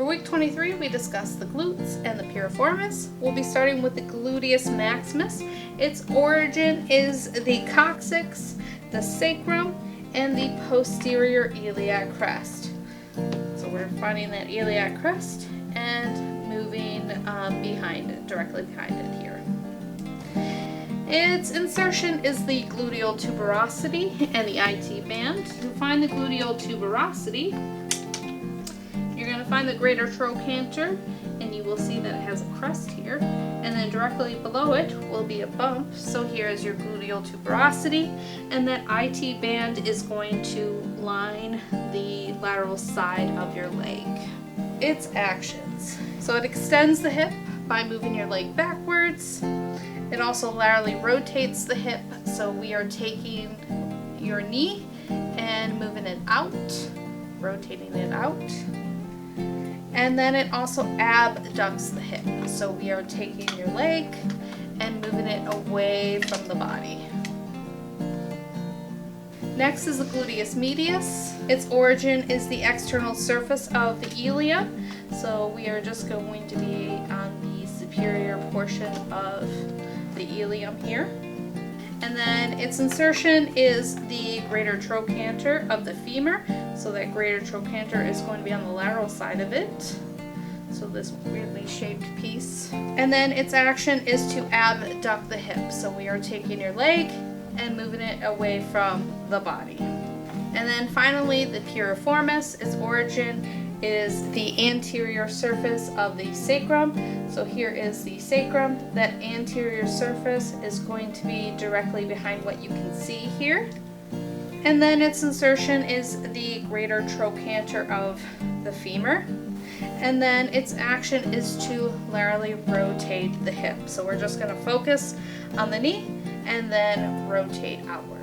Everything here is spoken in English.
For week 23, we discussed the glutes and the piriformis. We'll be starting with the gluteus maximus. Its origin is the coccyx, the sacrum, and the posterior iliac crest. So we're finding that iliac crest and moving behind it, directly behind it here. Its insertion is the gluteal tuberosity and the IT band. To find the gluteal tuberosity, you're going to find the greater trochanter, and you will see that it has a crest here, and then directly below it will be a bump. So here is your gluteal tuberosity, and that IT band is going to line the lateral side of your leg. Its actions. So it extends the hip by moving your leg backwards. It also laterally rotates the hip, so we are taking your knee and moving it out, rotating it out. And then it also abducts the hip, so we are taking your leg and moving it away from the body. Next is the gluteus medius. Its origin is the external surface of the ilium, so we are just going to be on the superior portion of the ilium here. And then its insertion is the greater trochanter of the femur, so that greater trochanter is going to be on the lateral side of it, so this weirdly shaped piece. And then its action is to abduct the hip, so we are taking your leg and moving it away from the body. And then finally the piriformis. Its origin is the anterior surface of the sacrum. So here is the sacrum. That anterior surface is going to be directly behind what you can see here. And then its insertion is the greater trochanter of the femur. And then its action is to laterally rotate the hip. So we're just going to focus on the knee and then rotate outward.